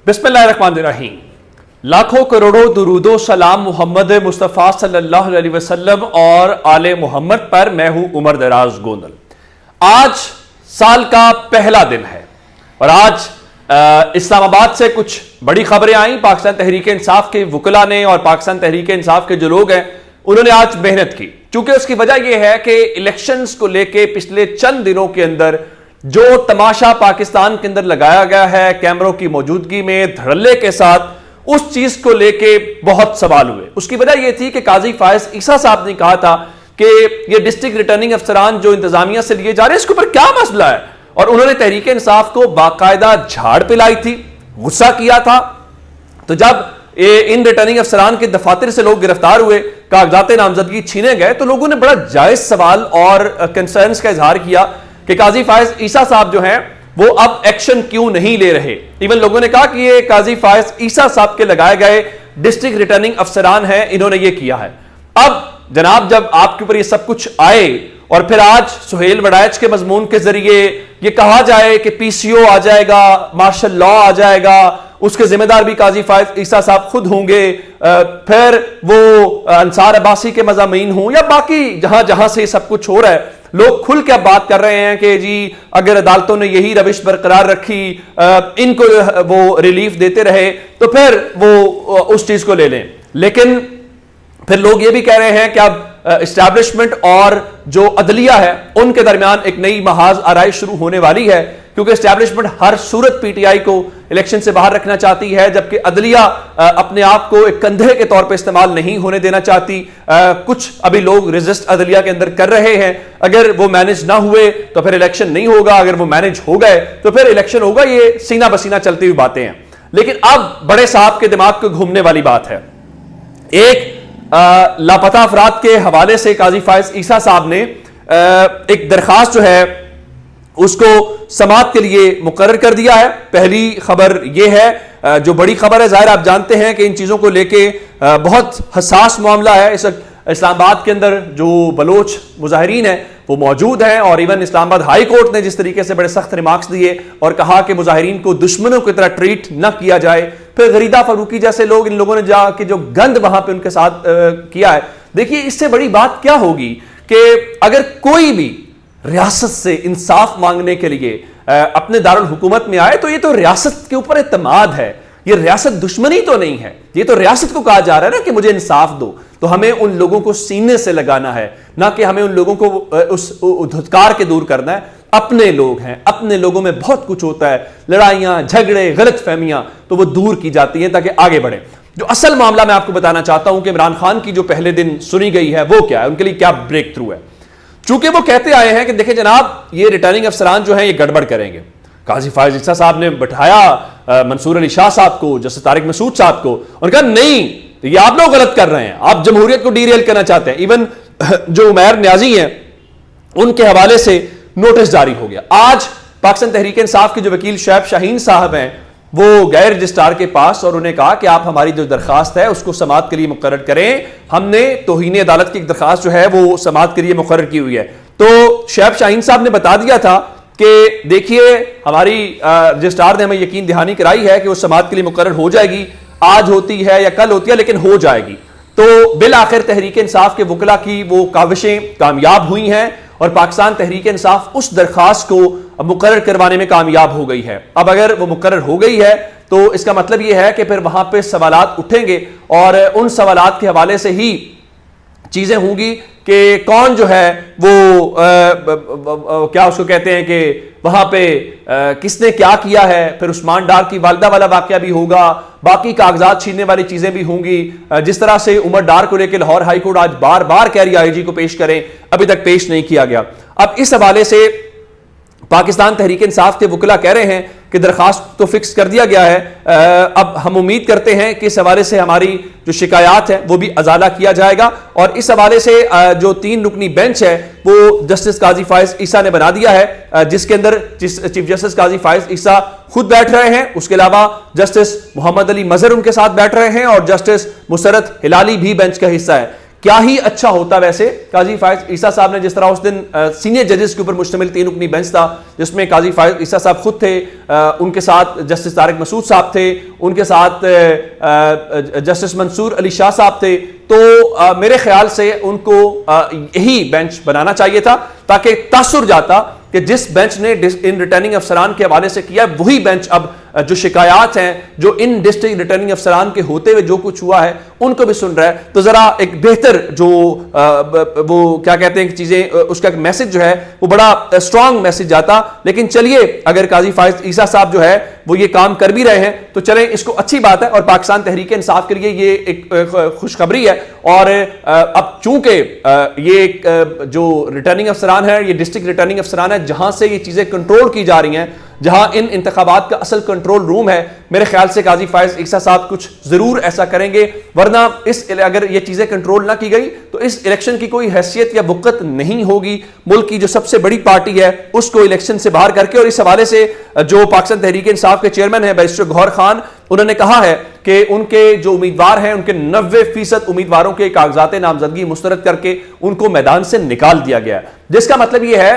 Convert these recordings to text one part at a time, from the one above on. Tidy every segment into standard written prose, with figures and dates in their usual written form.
بسم اللہ الرحمن الرحیم۔ لاکھوں کروڑوں درود و سلام محمد مصطفیٰ صلی اللہ علیہ وسلم اور آل محمد پر۔ میں ہوں عمر دراز گوندل۔ آج سال کا پہلا دن ہے اور آج اسلام آباد سے کچھ بڑی خبریں آئیں۔ پاکستان تحریک انصاف کے وکلاء نے اور پاکستان تحریک انصاف کے جو لوگ ہیں انہوں نے آج محنت کی، چونکہ اس کی وجہ یہ ہے کہ الیکشنز کو لے کے پچھلے چند دنوں کے اندر جو تماشا پاکستان کے اندر لگایا گیا ہے کیمروں کی موجودگی میں دھڑلے کے ساتھ، اس چیز کو لے کے بہت سوال ہوئے۔ اس کی وجہ یہ تھی کہ قاضی فائز عیسیٰ صاحب نے کہا تھا کہ یہ ڈسٹرکٹ ریٹرننگ افسران جو انتظامیہ سے لیے جا رہے ہیں اس کے اوپر کیا مسئلہ ہے، اور انہوں نے تحریک انصاف کو باقاعدہ جھاڑ پلائی تھی، غصہ کیا تھا۔ تو جب ان ریٹرننگ افسران کے دفاتر سے لوگ گرفتار ہوئے، کاغذات نامزدگی چھینے گئے، تو لوگوں نے بڑا جائز سوال اور کنسرنز کا اظہار کیا کہ قاضی فائز عیسیٰ صاحب جو ہیں وہ اب ایکشن کیوں نہیں لے رہے۔ ایون لوگوں نے کہا کہ یہ قاضی فائز عیسیٰ صاحب کے لگائے گئے ڈسٹرکٹ ریٹرننگ افسران ہیں، انہوں نے یہ کیا ہے۔ اب جناب جب آپ کے اوپر یہ سب کچھ آئے اور پھر آج سہیل وڑائچ کے مضمون کے ذریعے یہ کہا جائے کہ پی سی او آ جائے گا، مارشل لا آ جائے گا، اس کے ذمہ دار بھی قاضی فائز عیسیٰ صاحب خود ہوں گے، پھر وہ انصار عباسی کے مضامین ہوں یا باقی جہاں جہاں سے سب کچھ ہو رہا ہے، لوگ کھل کے اب بات کر رہے ہیں کہ جی اگر عدالتوں نے یہی روش برقرار رکھی، ان کو وہ ریلیف دیتے رہے تو پھر وہ اس چیز کو لے لیں۔ لیکن پھر لوگ یہ بھی کہہ رہے ہیں کہ اب اسٹیبلشمنٹ اور جو عدلیہ ہے ان کے درمیان ایک نئی محاذ آرائش شروع ہونے والی ہے، کیونکہ اسٹیبلشمنٹ ہر صورت پی ٹی آئی کو الیکشن سے باہر رکھنا چاہتی ہے، جبکہ عدلیہ اپنے آپ کو ایک کندھے کے طور پہ استعمال نہیں ہونے دینا چاہتی۔ کچھ ابھی لوگ ریزسٹ عدلیہ کے اندر کر رہے ہیں، اگر وہ مینج نہ ہوئے تو پھر الیکشن نہیں ہوگا، اگر وہ مینج ہو گئے تو پھر الیکشن ہوگا۔ یہ سینہ بسینہ چلتی ہوئی باتیں ہیں، لیکن اب بڑے صاحب کے دماغ کو گھومنے والی بات ہے۔ ایک لاپتہ افراد کے حوالے سے قاضی فائز عیسیٰ صاحب نے ایک درخواست جو ہے اس کو سماعت کے لیے مقرر کر دیا ہے۔ پہلی خبر یہ ہے، جو بڑی خبر ہے، ظاہر آپ جانتے ہیں کہ ان چیزوں کو لے کے بہت حساس معاملہ ہے۔ اس وقت اسلام آباد کے اندر جو بلوچ مظاہرین ہیں وہ موجود ہیں، اور ایون اسلام آباد ہائی کورٹ نے جس طریقے سے بڑے سخت ریمارکس دیے اور کہا کہ مظاہرین کو دشمنوں کی طرح ٹریٹ نہ کیا جائے۔ پھر غریدہ فاروقی جیسے لوگ، ان لوگوں نے جا کے جو گند وہاں پہ ان کے ساتھ کیا ہے، دیکھیے اس سے بڑی بات کیا ہوگی کہ اگر کوئی بھی ریاست سے انصاف مانگنے کے لیے اپنے دارالحکومت میں آئے تو یہ تو ریاست کے اوپر اعتماد ہے، یہ ریاست دشمنی تو نہیں ہے، یہ تو ریاست کو کہا جا رہا ہے نا کہ مجھے انصاف دو۔ تو ہمیں ان لوگوں کو سینے سے لگانا ہے، نہ کہ ہمیں ان لوگوں کو اس دھتکار کے دور کرنا ہے۔ اپنے لوگ ہیں، اپنے لوگوں میں بہت کچھ ہوتا ہے، لڑائیاں، جھگڑے، غلط فہمیاں، تو وہ دور کی جاتی ہیں تاکہ آگے بڑھیں۔ جو اصل معاملہ میں آپ کو بتانا چاہتا ہوں کہ عمران خان کی جو پہلے دن سنی گئی ہے وہ کیا ہے، ان کے لیے کیا بریک تھرو ہے۔ چونکہ وہ کہتے آئے ہیں کہ دیکھیں جناب یہ ریٹرننگ افسران جو ہیں یہ گڑبڑ کریں گے۔ قاضی فائز عیسیٰ صاحب نے بٹھایا منصور علی شاہ صاحب کو، جسٹس طارق مسعود صاحب کو، اور کہا نہیں یہ آپ لوگ غلط کر رہے ہیں، آپ جمہوریت کو ڈی ریل کرنا چاہتے ہیں۔ ایون جو عمیر نیازی ہیں ان کے حوالے سے نوٹس جاری ہو گیا۔ آج پاکستان تحریک انصاف کے جو وکیل شعیب شاہین صاحب ہیں وہ گئے رجسٹرار کے پاس اور انہیں کہا کہ آپ ہماری جو درخواست ہے اس کو سماعت کے لیے مقرر کریں۔ ہم نے توہین عدالت کی ایک درخواست جو ہے وہ سماعت کے لیے مقرر کی ہوئی ہے۔ تو شعیب شاہین صاحب نے بتا دیا تھا کہ دیکھیے ہماری رجسٹرار نے ہمیں یقین دہانی کرائی ہے کہ وہ سماعت کے لیے مقرر ہو جائے گی، آج ہوتی ہے یا کل ہوتی ہے لیکن ہو جائے گی۔ تو بالآخر تحریک انصاف کے وکلاء کی وہ کاوشیں کامیاب ہوئی ہیں اور پاکستان تحریک انصاف اس درخواست کو مقرر کروانے میں کامیاب ہو گئی ہے۔ اب اگر وہ مقرر ہو گئی ہے تو اس کا مطلب یہ ہے کہ پھر وہاں پہ سوالات اٹھیں گے اور ان سوالات کے حوالے سے ہی چیزیں ہوں گی کہ کون جو ہے وہ کیا اس کو کہتے ہیں کہ وہاں پہ کس نے کیا کیا ہے۔ پھر عثمان ڈار کی والدہ والا واقعہ بھی ہوگا، باقی کاغذات چھیننے والی چیزیں بھی ہوں گی، جس طرح سے عمر ڈار کو لے کے لاہور ہائی کورٹ آج بار بار کہہ رہی آئی جی کو پیش کریں، ابھی تک پیش نہیں کیا گیا۔ اب اس حوالے سے پاکستان تحریک انصاف کے وکلاء کہہ رہے ہیں کہ درخواست تو فکس کر دیا گیا ہے، اب ہم امید کرتے ہیں کہ اس حوالے سے ہماری جو شکایات ہیں وہ بھی ازالہ کیا جائے گا، اور اس حوالے سے جو 3 رکنی بینچ ہے وہ جسٹس قاضی فائز عیسیٰ نے بنا دیا ہے، جس کے اندر چیف جسٹس قاضی فائز عیسیٰ خود بیٹھ رہے ہیں، اس کے علاوہ جسٹس محمد علی مظہر ان کے ساتھ بیٹھ رہے ہیں، اور جسٹس مسرت ہلالی بھی بینچ کا حصہ ہے۔ کیا ہی اچھا ہوتا ویسے قاضی فائز عیسیٰ صاحب نے جس طرح اس دن سینئر ججز کے اوپر مشتمل 3 رکنی بینچ تھا جس میں قاضی فائز عیسیٰ صاحب خود تھے, ان کے ساتھ جسٹس طارق مسعود صاحب تھے, ان کے ساتھ جسٹس منصور علی شاہ صاحب تھے, تو میرے خیال سے ان کو یہی بینچ بنانا چاہیے تھا تاکہ تاثر جاتا کہ جس بینچ نے ان ریٹرننگ افسران کے حوالے سے کیا وہی بینچ اب جو شکایات ہیں جو ان ڈسٹرکٹ ریٹرننگ افسران کے ہوتے ہوئے جو کچھ ہوا ہے ان کو بھی سن رہا ہے, تو ذرا ایک بہتر جو وہ کیا کہتے ہیں چیزیں, اس کا ایک میسج جو ہے وہ بڑا اسٹرانگ میسج جاتا. لیکن چلیے اگر قاضی فائز عیسیٰ صاحب جو ہے وہ یہ کام کر بھی رہے ہیں تو چلیں اس کو اچھی بات ہے, اور پاکستان تحریک انصاف کے لیے یہ ایک خوشخبری ہے. اور اب چونکہ یہ جو ریٹرننگ افسران ہے, یہ ڈسٹرکٹ ریٹرننگ افسران ہے جہاں سے یہ چیزیں کنٹرول کی جا رہی ہیں, جہاں ان انتخابات کا اصل کنٹرول روم ہے, میرے خیال سے قاضی فائز عیسیٰ صاحب کچھ ضرور ایسا کریں گے, ورنہ اگر یہ چیزیں کنٹرول نہ کی گئی تو اس الیکشن کی کوئی حیثیت یا وقت نہیں ہوگی. ملک کی جو سب سے بڑی پارٹی ہے اس کو الیکشن سے باہر کر کے, اور اس حوالے سے جو پاکستان تحریک انصاف کے چیئرمین ہیں بیرسٹر گوہر خان, انہوں نے کہا ہے کہ ان کے جو امیدوار ہیں ان کے 90% امیدواروں کے کاغذات نامزدگی مسترد کر کے ان کو میدان سے نکال دیا گیا, جس کا مطلب یہ ہے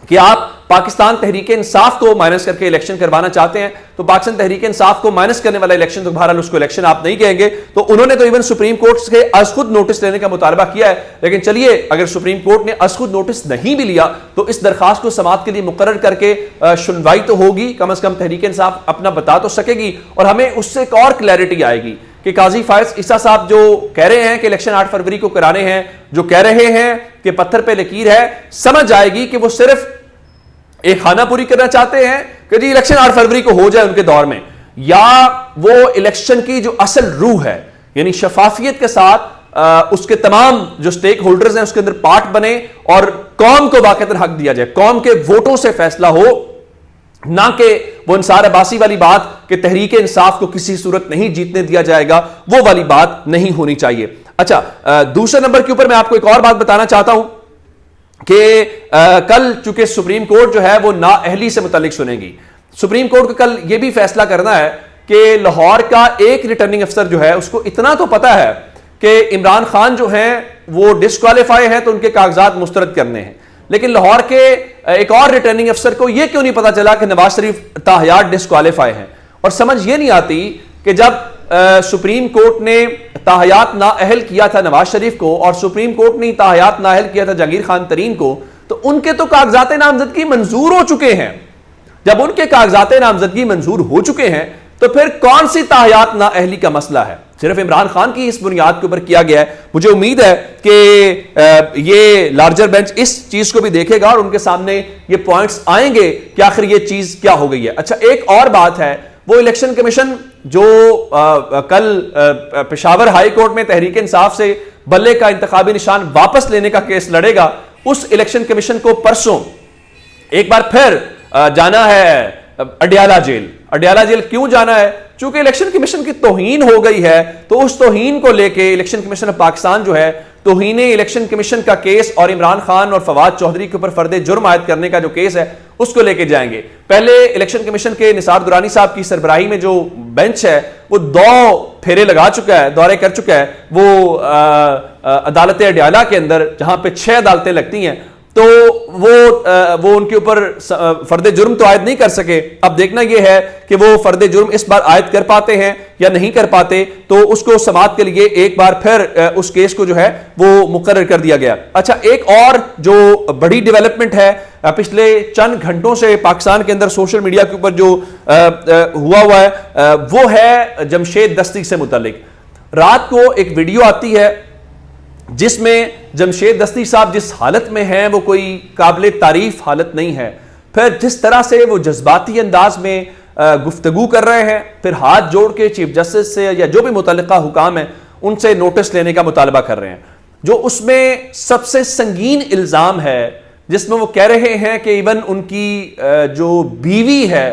کہ آپ پاکستان تحریک انصاف کو مائنس کر کے الیکشن کروانا چاہتے ہیں تو پاکستان تحریک انصاف کو مائنس کرنے والا الیکشن تو بہرحال اس کو الیکشن آپ نہیں کہیں گے. تو انہوں نے تو ایون سپریم کورٹ سے از خود نوٹس لینے کا مطالبہ کیا ہے, لیکن چلیے اگر سپریم کورٹ نے از خود نوٹس نہیں بھی لیا تو اس درخواست کو سماعت کے لیے مقرر کر کے سنوائی تو ہوگی, کم از کم تحریک انصاف اپنا بتا تو سکے گی, اور ہمیں اس سے ایک اور کلیئرٹی آئے گی کہ قاضی فائز عیسیٰ صاحب جو کہہ رہے ہیں کہ الیکشن 8 فروری کو کرانے ہیں, جو کہہ رہے ہیں کہ پتھر پہ لکیر ہے, سمجھ آئے گی کہ وہ صرف ایک خانہ پوری کرنا چاہتے ہیں کہ جی الیکشن 8 فروری کو ہو جائے ان کے دور میں, یا وہ الیکشن کی جو اصل روح ہے یعنی شفافیت کے ساتھ اس کے تمام جو سٹیک ہولڈرز ہیں اس کے اندر پارٹ بنے اور قوم کو باقاعدہ حق دیا جائے, قوم کے ووٹوں سے فیصلہ ہو, نہ کہ وہ انصار عباسی والی بات کہ تحریک انصاف کو کسی صورت نہیں جیتنے دیا جائے گا, وہ والی بات نہیں ہونی چاہیے. اچھا, دوسرے نمبر کے اوپر میں آپ کو ایک اور بات بتانا چاہتا ہوں کہ کل چونکہ سپریم کورٹ جو ہے وہ نااہلی سے متعلق سنے گی, سپریم کورٹ کو کل یہ بھی فیصلہ کرنا ہے کہ لاہور کا ایک ریٹرننگ افسر جو ہے اس کو اتنا تو پتا ہے کہ عمران خان جو ہیں وہ ڈسکوالیفائی ہیں تو ان کے کاغذات مسترد کرنے ہیں, لیکن لاہور کے ایک اور ریٹرننگ افسر کو یہ کیوں نہیں پتا چلا کہ نواز شریف تاحیات ڈسکوالیفائی ہیں, اور سمجھ یہ نہیں آتی کہ جب سپریم کورٹ نے تاحیات نااہل کیا تھا نواز شریف کو اور سپریم کورٹ نے تاحیات نااہل کیا تھا جہانگیر خان ترین کو, تو ان کے تو کاغذات نامزدگی منظور ہو چکے ہیں. جب ان کے کاغذات نامزدگی منظور ہو چکے ہیں تو پھر کون سی تاحیات نااہلی کا مسئلہ ہے؟ صرف عمران خان کی اس بنیاد کے اوپر کیا گیا ہے. مجھے امید ہے کہ یہ لارجر بینچ اس چیز کو بھی دیکھے گا اور ان کے سامنے یہ پوائنٹس آئیں گے کہ آخر یہ چیز کیا ہو گئی ہے. اچھا, ایک اور بات ہے, وہ الیکشن کمیشن جو کل پشاور ہائی کورٹ میں تحریک انصاف سے بلے کا انتخابی نشان واپس لینے کا کیس لڑے گا, اس الیکشن کمیشن کو پرسوں ایک بار پھر جانا ہے اڈیالہ جیل. اڈیالہ جیل کیوں جانا ہے؟ چونکہ الیکشن کمیشن کی توہین ہو گئی ہے, تو اس توہین کو لے کے الیکشن کمیشن آف پاکستان جو ہے توہین الیکشن کمیشن کا کیس اور عمران خان اور فواد چودھری کے اوپر فرد جرم عائد کرنے کا جو کیس ہے اس کو لے کے جائیں گے. پہلے الیکشن کمیشن کے نثار درانی صاحب کی سربراہی میں جو بینچ ہے وہ 2 پھیرے لگا چکا ہے, دورے کر چکا ہے وہ عدالت اڈیالہ کے اندر, جہاں پہ 6 عدالتیں لگتی ہیں, تو وہ ان کے اوپر فرد جرم تو عائد نہیں کر سکے. اب دیکھنا یہ ہے کہ وہ فرد جرم اس بار عائد کر پاتے ہیں یا نہیں کر پاتے, تو اس کو سماعت کے لیے ایک بار پھر اس کیس کو جو ہے وہ مقرر کر دیا گیا. اچھا, ایک اور جو بڑی ڈیولپمنٹ ہے پچھلے چند گھنٹوں سے پاکستان کے اندر سوشل میڈیا کے اوپر جو ہوا ہے وہ ہے جمشید دستی سے متعلق. رات کو ایک ویڈیو آتی ہے جس میں جمشید دستی صاحب جس حالت میں ہیں وہ کوئی قابل تعریف حالت نہیں ہے. پھر جس طرح سے وہ جذباتی انداز میں گفتگو کر رہے ہیں, پھر ہاتھ جوڑ کے چیف جسٹس سے یا جو بھی متعلقہ حکام ہیں ان سے نوٹس لینے کا مطالبہ کر رہے ہیں. جو اس میں سب سے سنگین الزام ہے جس میں وہ کہہ رہے ہیں کہ ایون ان کی جو بیوی ہے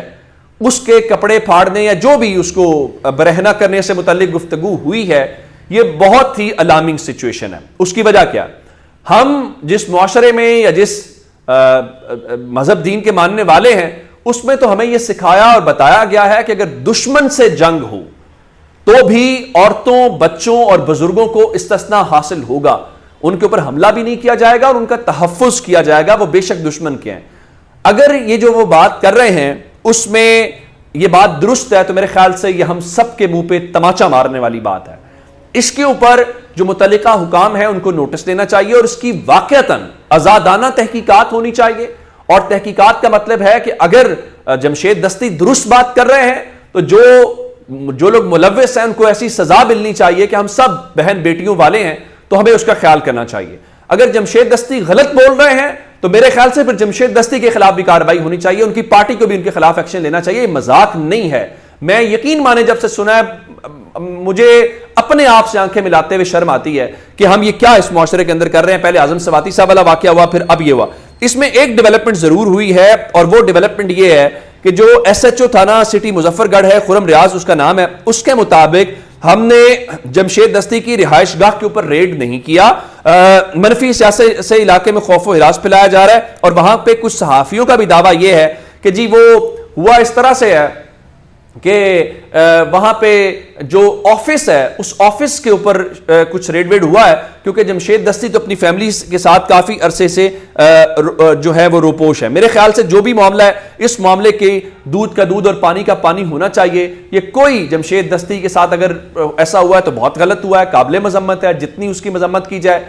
اس کے کپڑے پھاڑنے یا جو بھی اس کو برہنہ کرنے سے متعلق گفتگو ہوئی ہے, یہ بہت ہی الارمنگ سچویشن ہے. اس کی وجہ کیا؟ ہم جس معاشرے میں یا جس مذہب دین کے ماننے والے ہیں اس میں تو ہمیں یہ سکھایا اور بتایا گیا ہے کہ اگر دشمن سے جنگ ہو تو بھی عورتوں، بچوں اور بزرگوں کو استثناء حاصل ہوگا. ان کے اوپر حملہ بھی نہیں کیا جائے گا اور ان کا تحفظ کیا جائے گا، وہ بے شک دشمن کے ہیں. اگر یہ جو وہ بات کر رہے ہیں اس میں یہ بات درست ہے تو میرے خیال سے یہ ہم سب کے منہ پہ تماچا مارنے والی بات ہے. اس کے اوپر جو متعلقہ حکام ہیں ان کو نوٹس دینا چاہیے اور اس کی واقعتاً آزادانہ تحقیقات ہونی چاہیے. اور تحقیقات کا مطلب ہے کہ اگر جمشید دستی درست بات کر رہے ہیں تو جو لوگ ملوث ہیں ان کو ایسی سزا ملنی چاہیے کہ ہم سب بہن بیٹیوں والے ہیں تو ہمیں اس کا خیال کرنا چاہیے. اگر جمشید دستی غلط بول رہے ہیں تو میرے خیال سے پھر جمشید دستی کے خلاف بھی کارروائی ہونی چاہیے، ان کی پارٹی کو بھی ان کے خلاف ایکشن لینا چاہیے. یہ مذاق نہیں ہے. میں یقین مانے جب سے سنا ہے مجھے اپنے آپ سے آنکھیں ملاتے ہوئے شرم آتی ہے کہ ہم یہ کیا اس معاشرے کے اندر کر رہے ہیں. پہلے اعظم سواتی صاحب والا واقعہ ہوا، پھر اب یہ ہوا. اس میں ایک ڈیولپمنٹ ضرور ہوئی ہے اور وہ ڈیولپمنٹ یہ ہے کہ جو ایس ایچ او تھانہ سٹی مظفر گڑھ ہے، خرم ریاض اس کا نام ہے، اس کے مطابق ہم نے جمشید دستی کی رہائش گاہ کے اوپر ریڈ نہیں کیا. منفی سیاست سے علاقے میں خوف و ہراس پھیلایا جا رہا ہے اور وہاں پہ کچھ صحافیوں کا بھی دعویٰ یہ ہے کہ جی وہ ہوا اس طرح سے ہے کہ وہاں پہ جو آفس ہے اس آفس کے اوپر کچھ ریڈ ویڈ ہوا ہے، کیونکہ جمشید دستی تو اپنی فیملی کے ساتھ کافی عرصے سے جو ہے وہ روپوش ہے. میرے خیال سے جو بھی معاملہ ہے اس معاملے کے دودھ کا دودھ اور پانی کا پانی ہونا چاہیے. یہ کوئی جمشید دستی کے ساتھ اگر ایسا ہوا ہے تو بہت غلط ہوا ہے، قابل مذمت ہے، جتنی اس کی مذمت کی جائے.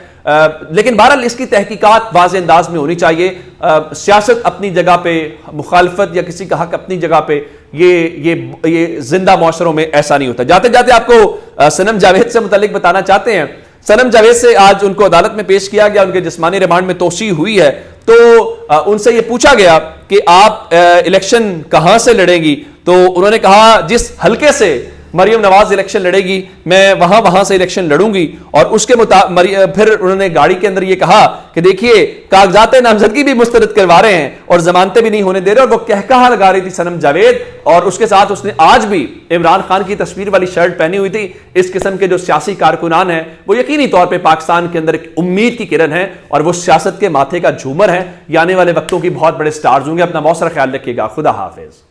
لیکن بہرحال اس کی تحقیقات واضح انداز میں ہونی چاہیے. سیاست اپنی جگہ پہ، مخالفت یا کسی کا حق اپنی جگہ پہ، یہ زندہ معاشروں میں ایسا نہیں ہوتا. جاتے جاتے آپ کو صنم جاوید سے متعلق بتانا چاہتے ہیں. صنم جاوید سے آج ان کو عدالت میں پیش کیا گیا، ان کے جسمانی ریمانڈ میں توسیع ہوئی ہے تو ان سے یہ پوچھا گیا کہ آپ الیکشن کہاں سے لڑیں گی، تو انہوں نے کہا جس حلقے سے مریم نواز الیکشن لڑے گی میں وہاں سے الیکشن لڑوں گی. اور اس کے پھر انہوں نے گاڑی کے اندر یہ کہا کہ دیکھیے کاغذات نامزدگی بھی مسترد کروا رہے ہیں اور ضمانتیں بھی نہیں ہونے دے رہے. اور وہ کہا لگا رہی تھی صنم جاوید، اور اس کے ساتھ اس نے آج بھی عمران خان کی تصویر والی شرٹ پہنی ہوئی تھی. اس قسم کے جو سیاسی کارکنان ہیں وہ یقینی طور پہ پاکستان کے اندر ایک امید کی کرن ہے اور وہ سیاست کے ماتھے کا جھومر ہے. یہ آنے والے وقتوں کی بہت بڑے سٹارز ہوں گے. اپنا بہت سارا خیال رکھیے گا. خدا حافظ.